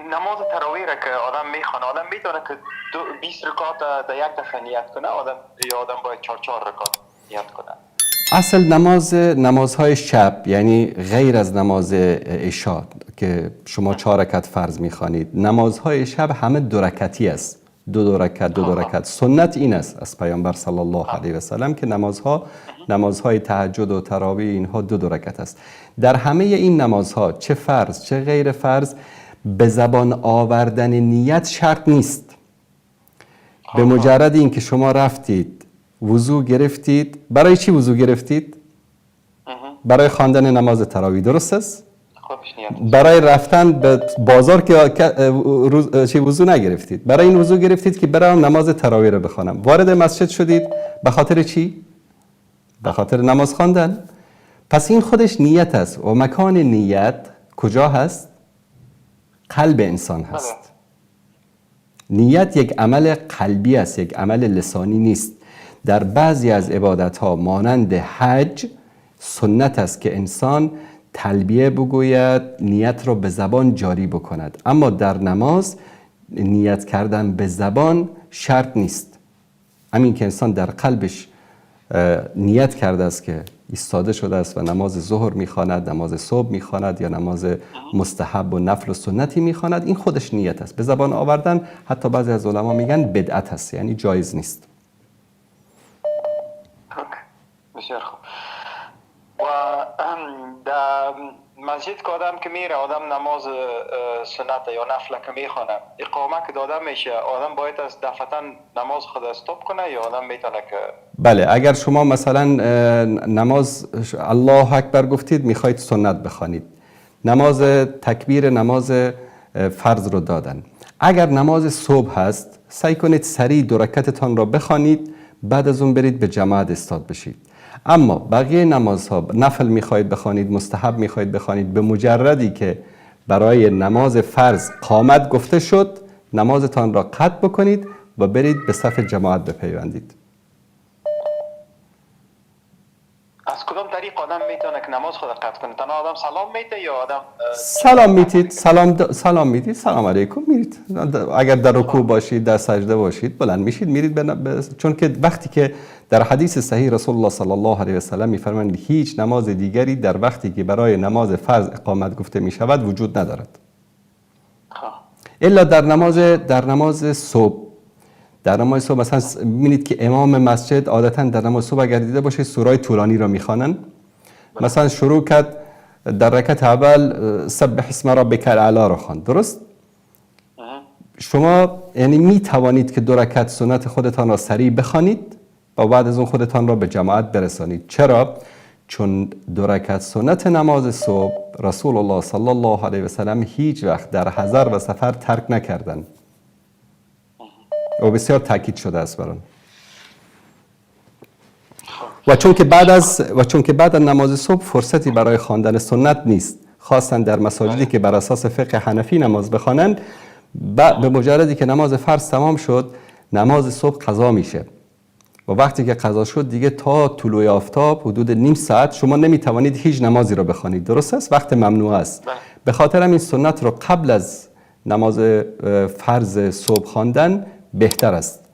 نماز تراویح را که آدم میخوانه، آدم میتونه که 20 رکعات در یک دفعه نیت کنه، یا آدم باید 4 رکعات نیت کنه؟ اصل نمازهای شب، یعنی غیر از نماز عشاء که شما 4 رکعت فرض میخوانید، نمازهای شب همه 2 رکعتی است. دو رکعت. سنت این است از پیامبر صلی الله علیه و سلم که نمازهای تهجد و تراویح اینها 2 رکعت است. در همه این نمازها چه فرض چه غیر فرض به زبان آوردن نیت شرط نیست. به مجرد این که شما رفتید وضو گرفتید، برای چی وضو گرفتید؟ برای خواندن نماز تراویح، درست است؟ برای رفتن به بازار که وضو نگرفتید، برای این وضو گرفتید که برام نماز تراویح رو بخوانم. وارد مسجد شدید به خاطر چی؟ به خاطر نماز خواندن. پس این خودش نیت است. و مکان نیت کجا هست؟ قلب انسان هست. نیت یک عمل قلبی است، یک عمل لسانی نیست. در بعضی از عبادت ها مانند حج سنت است که انسان تلبیه بگوید، نیت را به زبان جاری بکند، اما در نماز نیت کردن به زبان شرط نیست. همین که انسان در قلبش نیت کرده است که ایستاده شده است و نماز ظهر میخواند، نماز صبح میخواند یا نماز مستحب و نفل و سنتی میخواند، این خودش نیت است. به زبان آوردن حتی بعضی از علما میگن بدعت است، یعنی جایز نیست. بسیار خوب. و در مسجد که آدم که میره، آدم نماز سنت یا نفل که میخونه، اقامه که داده میشه، آدم باید از دفعتا نماز خود استاپ کنه یا آدم میتونه که؟ بله، اگر شما مثلا نماز الله اکبر گفتید میخواید سنت بخوانید، نماز تکبیر نماز فرض رو دادن، اگر نماز صبح هست سعی کنید سریع 2 رکعتتان را بخوانید، بعد از اون برید به جماعت استاد بشید. اما بقیه نمازها نفل میخواید بخوانید، مستحب میخواید بخوانید، به مجردی که برای نماز فرض قامت گفته شد نمازتان را قطع بکنید و برید به صف جماعت بپیوندید. از کدام طریق آدم میتونه که نماز خود قطع کنه؟ تنها آدم سلام میده یا آدم سلام میدید، سلام علیکم میرید. اگر در رکوع باشید، در سجده باشید، بلند میشید میرید چون که وقتی که در حدیث صحیح رسول الله صلی الله علیه و سلم میفرمایند هیچ نماز دیگری در وقتی که برای نماز فرض اقامت گفته میشود وجود ندارد الا در نماز صبح. در نماز صبح مثلا می‌بینید که امام مسجد عادتاً در نماز صبح اگر دیده باشه سورای طولانی را میخوانند. مثلا شروع کرد در رکعت اول سبح اسم ربک الاعلی را خواند، درست؟ شما یعنی می توانید که 2 رکعت سنت خودتان را سریع بخوانید و بعد از اون خودتان را به جماعت برسانید. چرا؟ چون 2 رکعت سنت نماز صبح رسول الله صلی الله علیه و سلم هیچ وقت در حضر و سفر ترک نکردند و بسیار تاکید شده است بر آن. و چون که بعد از نماز صبح فرصتی برای خواندن سنت نیست، خاصا در مساجدی که بر اساس فقه حنفی نماز بخوانند، به مجردی که نماز فرض تمام شد نماز صبح قضا میشه و وقتی که قضا شد دیگه تا طلوع آفتاب حدود نیم ساعت شما نمیتوانید هیچ نمازی را بخوانید، درست است؟ وقت ممنوع است. به خاطر همین سنت رو قبل از نماز فرض صبح خواندن بهتر است.